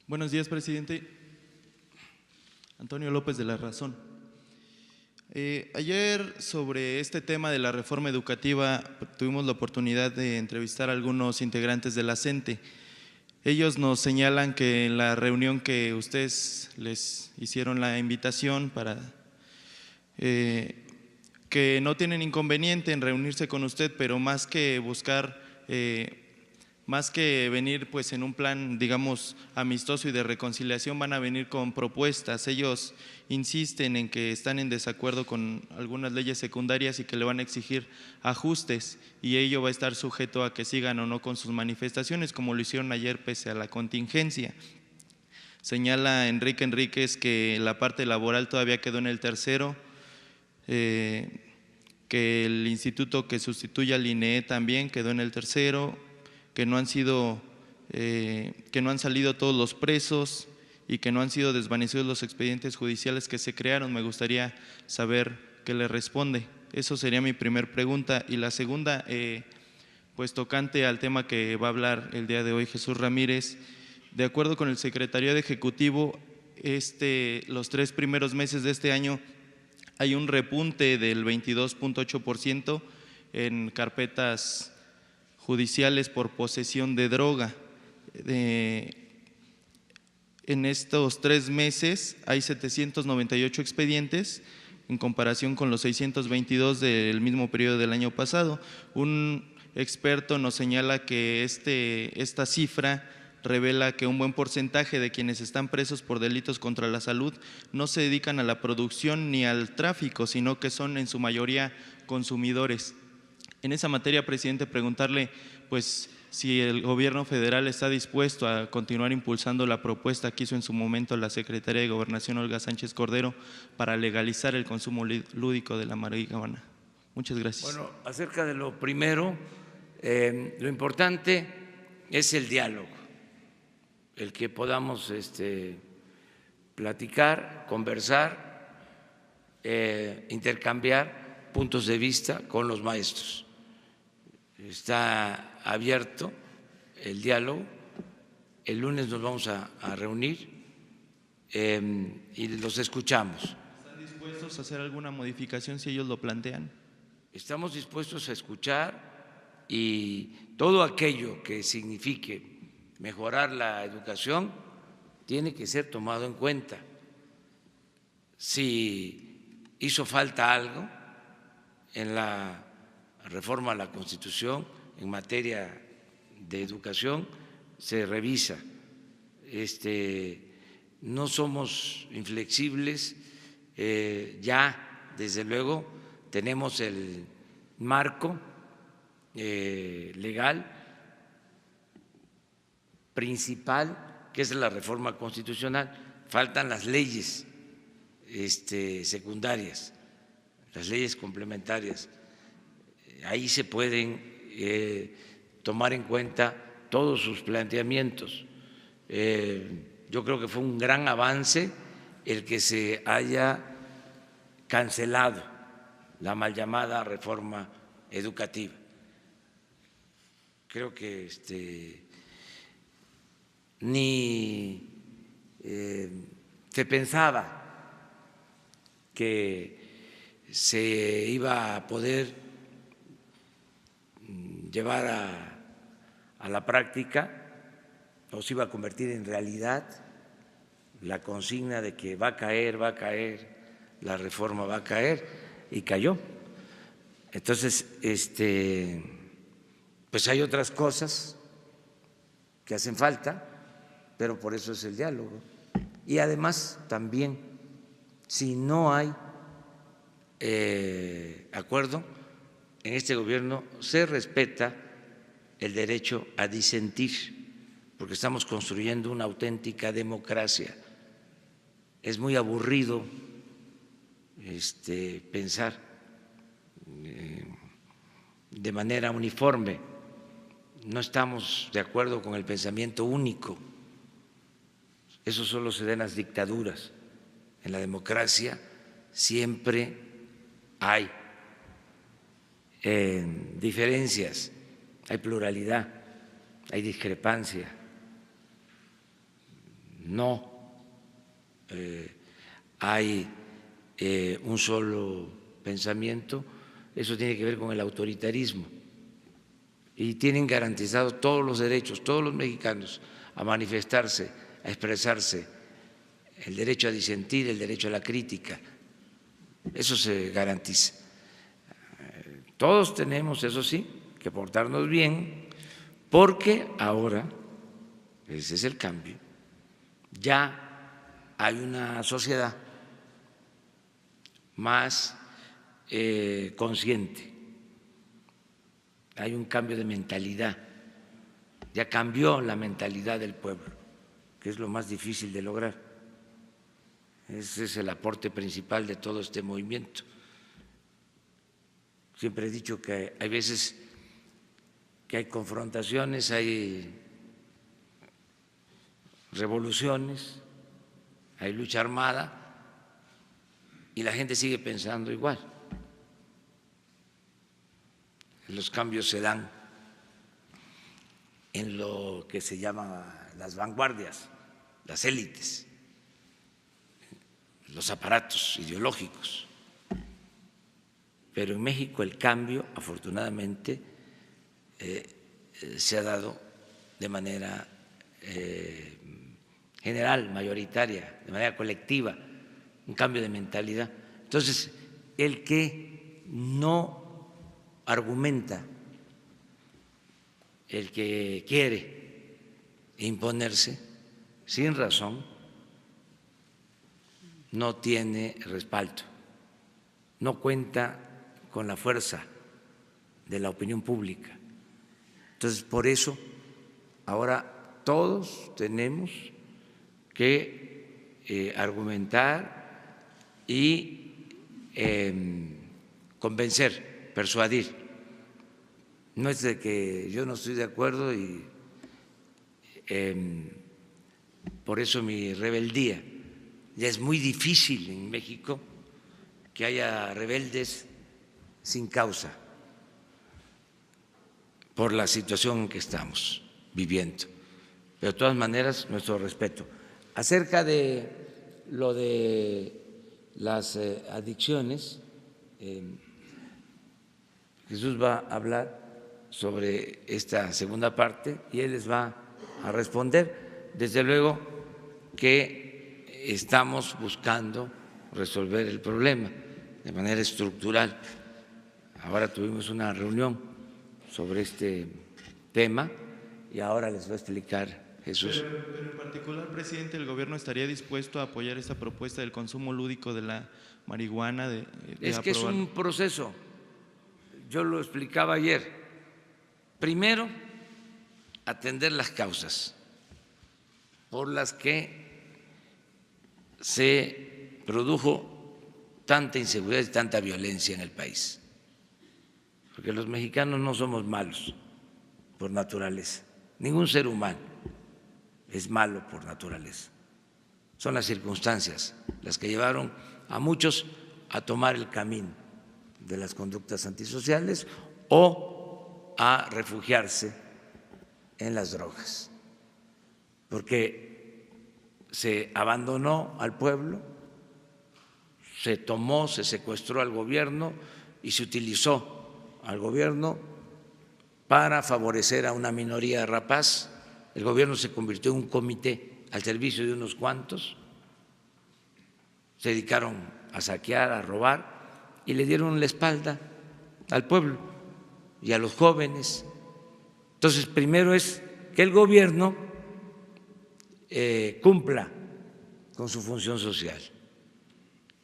Buenos días, presidente. Antonio López de La Razón. Ayer sobre este tema de la reforma educativa tuvimos la oportunidad de entrevistar a algunos integrantes de la CENTE. Ellos nos señalan que en la reunión que ustedes les hicieron la invitación para que no tienen inconveniente en reunirse con usted, pero más que buscar, más que venir pues en un plan, digamos, amistoso y de reconciliación, van a venir con propuestas. Ellos insisten en que están en desacuerdo con algunas leyes secundarias y que le van a exigir ajustes, y ello va a estar sujeto a que sigan o no con sus manifestaciones, como lo hicieron ayer pese a la contingencia. Señala Enrique Enríquez que la parte laboral todavía quedó en el tercero, que el instituto que sustituye al INEE también quedó en el tercero, que no han salido todos los presos y que no han sido desvanecidos los expedientes judiciales que se crearon. Me gustaría saber qué le responde. Eso sería mi primer pregunta. Y la segunda, pues tocante al tema que va a hablar el día de hoy Jesús Ramírez. De acuerdo con el Secretariado Ejecutivo, los 3 primeros meses de este año hay un repunte del 22.8% en carpetas judiciales por posesión de droga. En estos 3 meses hay 798 expedientes en comparación con los 622 del mismo periodo del año pasado. Un experto nos señala que esta cifra revela que un buen porcentaje de quienes están presos por delitos contra la salud no se dedican a la producción ni al tráfico, sino que son en su mayoría consumidores. En esa materia, presidente, preguntarle pues si el gobierno federal está dispuesto a continuar impulsando la propuesta que hizo en su momento la secretaria de Gobernación, Olga Sánchez Cordero, para legalizar el consumo lúdico de la marihuana. Muchas gracias. Bueno, acerca de lo primero, lo importante es el diálogo, el que podamos platicar, conversar, intercambiar puntos de vista con los maestros. Está abierto el diálogo. El lunes nos vamos a reunir y los escuchamos. ¿Están dispuestos a hacer alguna modificación si ellos lo plantean? Estamos dispuestos a escuchar, y todo aquello que signifique mejorar la educación tiene que ser tomado en cuenta. Si hizo falta algo en la reforma a la Constitución en materia de educación, se revisa. No somos inflexibles, ya desde luego tenemos el marco legal principal, que es la reforma constitucional. Faltan las leyes secundarias, las leyes complementarias. Ahí se pueden tomar en cuenta todos sus planteamientos. Yo creo que fue un gran avance el que se haya cancelado la mal llamada reforma educativa. Creo que ni se pensaba que se iba a poder llevar a la práctica o se iba a convertir en realidad la consigna de que va a caer, la reforma va a caer, y cayó. Entonces, pues hay otras cosas que hacen falta, pero por eso es el diálogo. Y además también, si no hay acuerdo en este gobierno, se respeta el derecho a disentir, porque estamos construyendo una auténtica democracia. Es muy aburrido pensar de manera uniforme. No estamos de acuerdo con el pensamiento único. Eso solo se da en las dictaduras. En la democracia siempre hay diferencias, hay pluralidad, hay discrepancia. no hay un solo pensamiento, eso tiene que ver con el autoritarismo. Y tienen garantizados todos los derechos, todos los mexicanos, a manifestarse, a expresarse, el derecho a disentir, el derecho a la crítica. Eso se garantiza. Todos tenemos, eso sí, que portarnos bien, porque ahora, ese es el cambio, ya hay una sociedad más consciente, hay un cambio de mentalidad, ya cambió la mentalidad del pueblo, que es lo más difícil de lograr. Ese es el aporte principal de todo este movimiento. Siempre he dicho que hay veces que hay confrontaciones, hay revoluciones, hay lucha armada y la gente sigue pensando igual. Los cambios se dan en lo que se llama las vanguardias, las élites, los aparatos ideológicos. Pero en México el cambio, afortunadamente, se ha dado de manera general, mayoritaria, de manera colectiva, un cambio de mentalidad. Entonces, el que no argumenta, el que quiere imponerse sin razón, no tiene respaldo, no cuenta con la fuerza de la opinión pública. Entonces, por eso, ahora todos tenemos que argumentar y convencer, persuadir. No es de que yo no estoy de acuerdo y por eso mi rebeldía. Ya es muy difícil en México que haya rebeldes sin causa por la situación en que estamos viviendo. Pero de todas maneras, nuestro respeto. Acerca de lo de las adicciones, Jesús va a hablar sobre esta segunda parte y él les va a responder. Desde luego que estamos buscando resolver el problema de manera estructural. Ahora tuvimos una reunión sobre este tema y ahora les va a explicar Jesús. Pero en particular, presidente, ¿el gobierno estaría dispuesto a apoyar esta propuesta del consumo lúdico de la marihuana? Es que es un proceso, yo lo explicaba ayer. Primero, atender las causas por las que se produjo tanta inseguridad y tanta violencia en el país. Porque los mexicanos no somos malos por naturaleza, ningún ser humano es malo por naturaleza. Son las circunstancias las que llevaron a muchos a tomar el camino de las conductas antisociales o a refugiarse en las drogas, porque se abandonó al pueblo, se tomó, se secuestró al gobierno y se utilizó al gobierno para favorecer a una minoría rapaz. El gobierno se convirtió en un comité al servicio de unos cuantos, se dedicaron a saquear, a robar y le dieron la espalda al pueblo y a los jóvenes. Entonces, primero es que el gobierno cumpla con su función social,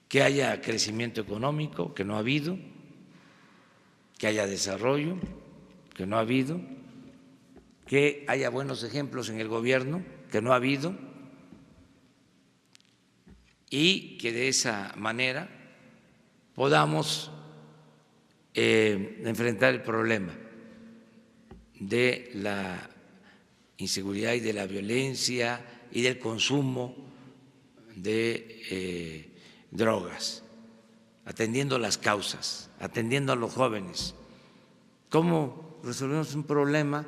que haya crecimiento económico, que no ha habido, que haya desarrollo, que no ha habido, que haya buenos ejemplos en el gobierno, que no ha habido, y que de esa manera podamos enfrentar el problema de la inseguridad y de la violencia y del consumo de drogas, atendiendo las causas, atendiendo a los jóvenes. ¿Cómo resolvemos un problema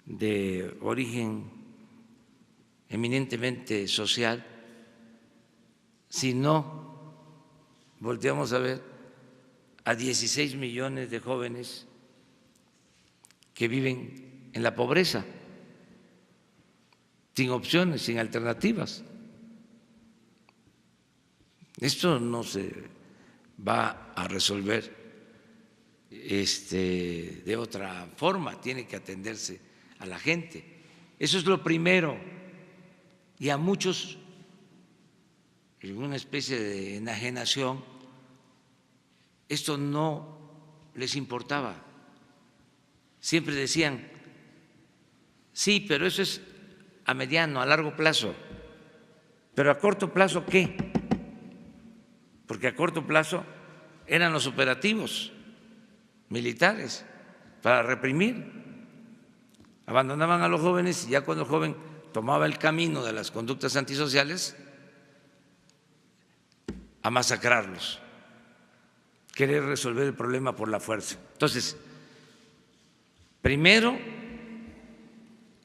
de origen eminentemente social si no volteamos a ver a 16 millones de jóvenes que viven en la pobreza, sin opciones, sin alternativas? Esto no se va a resolver de otra forma, tiene que atenderse a la gente. Eso es lo primero. Y a muchos, en una especie de enajenación, esto no les importaba. Siempre decían, sí, pero eso es a mediano, a largo plazo. ¿Pero a corto plazo qué? Porque a corto plazo eran los operativos militares para reprimir. Abandonaban a los jóvenes y ya cuando el joven tomaba el camino de las conductas antisociales, a masacrarlos, querer resolver el problema por la fuerza. Entonces, primero,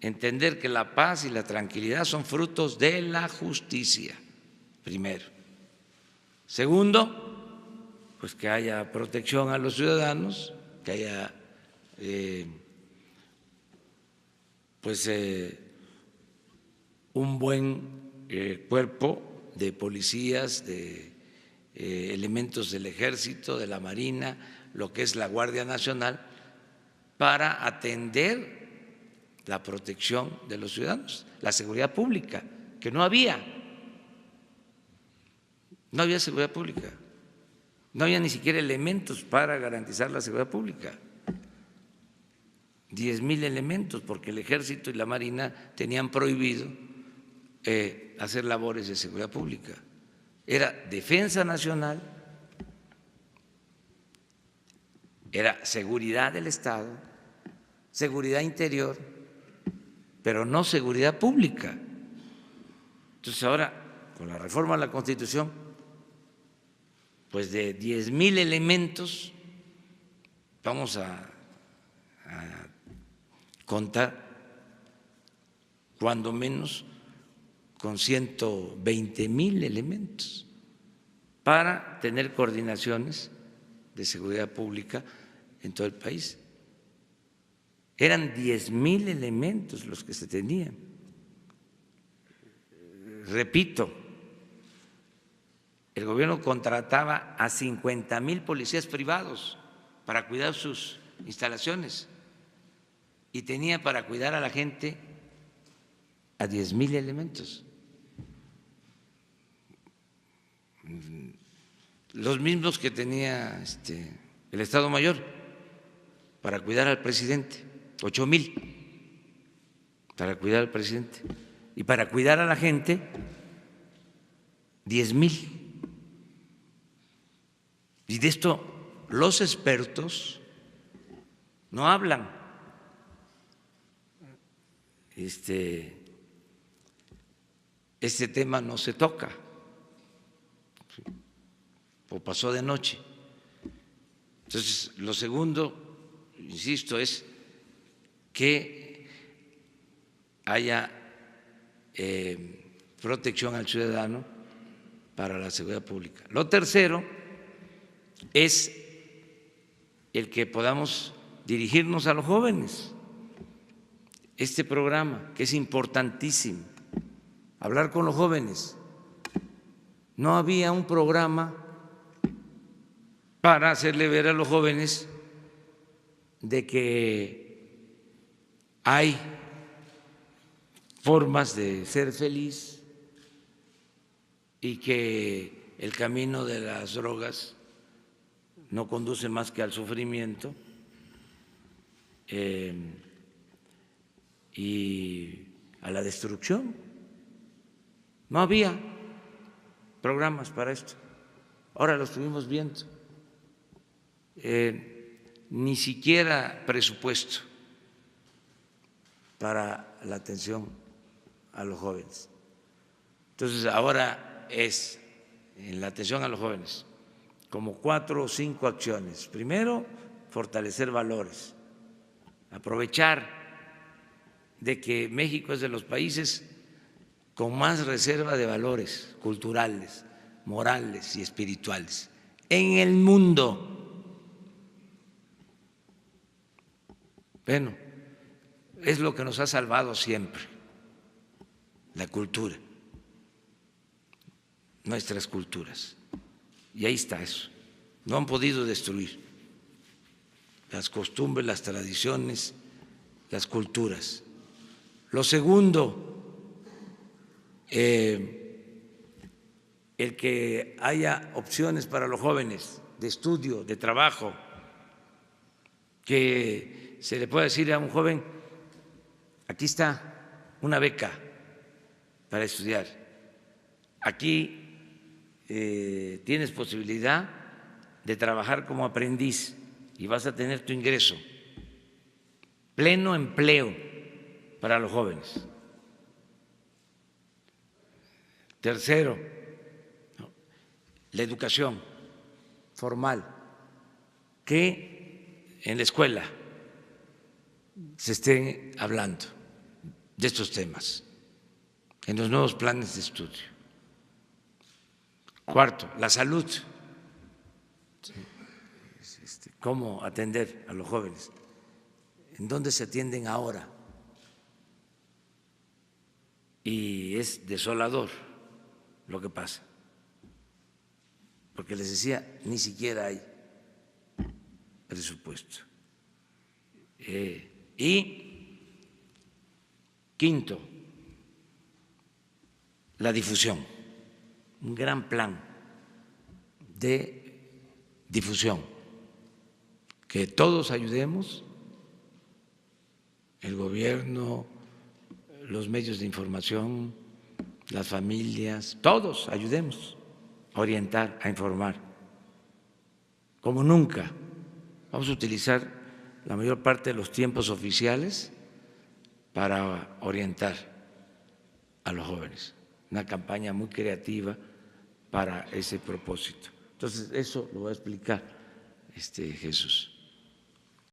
entender que la paz y la tranquilidad son frutos de la justicia, primero. Segundo, pues que haya protección a los ciudadanos, que haya un buen cuerpo de policías, de elementos del Ejército, de la Marina, lo que es la Guardia Nacional, para atender la protección de los ciudadanos, la seguridad pública, que no había seguridad pública, no había ni siquiera elementos para garantizar la seguridad pública. 10,000 elementos, porque el Ejército y la Marina tenían prohibido hacer labores de seguridad pública. Era defensa nacional, era seguridad del Estado, seguridad interior, pero no seguridad pública. Entonces ahora, con la reforma de la Constitución, pues de 10,000 elementos vamos a contar cuando menos con 120,000 elementos para tener coordinaciones de seguridad pública en todo el país. Eran 10,000 elementos los que se tenían. Repito, el gobierno contrataba a 50,000 policías privados para cuidar sus instalaciones y tenía para cuidar a la gente a 10,000 elementos. Los mismos que tenía el Estado Mayor para cuidar al presidente, 8,000 para cuidar al presidente, y para cuidar a la gente 10,000. Y de esto los expertos no hablan. Este tema no se toca, o pasó de noche. Entonces, lo segundo, insisto, es que haya protección al ciudadano para la seguridad pública. Lo tercero es el que podamos dirigirnos a los jóvenes. Este programa, que es importantísimo, hablar con los jóvenes. No había un programa para hacerle ver a los jóvenes de que hay formas de ser feliz y que el camino de las drogas no conduce más que al sufrimiento y a la destrucción. No había programas para esto. Ahora lo estuvimos viendo. Ni siquiera presupuesto para la atención a los jóvenes. Entonces ahora es en la atención a los jóvenes como 4 o 5 acciones. Primero, fortalecer valores, aprovechar de que México es de los países con más reserva de valores culturales, morales y espirituales en el mundo. Bueno, es lo que nos ha salvado siempre, la cultura, nuestras culturas. Y ahí está eso. No han podido destruir las costumbres, las tradiciones, las culturas. Lo segundo, el que haya opciones para los jóvenes de estudio, de trabajo, que se le pueda decir a un joven, aquí está una beca para estudiar, aquí tienes posibilidad de trabajar como aprendiz y vas a tener tu ingreso, pleno empleo para los jóvenes. Tercero, la educación formal, que en la escuela se estén hablando de estos temas, en los nuevos planes de estudio. Cuarto, la salud, cómo atender a los jóvenes, en dónde se atienden ahora. Y es desolador lo que pasa, porque les decía, ni siquiera hay presupuesto. Y quinto, la difusión, un gran plan de difusión, que todos ayudemos, el gobierno, los medios de información, las familias, todos ayudemos a orientar, a informar, como nunca. Vamos a utilizar la mayor parte de los tiempos oficiales para orientar a los jóvenes. Una campaña muy creativa para ese propósito. Entonces, eso lo va a explicar Jesús.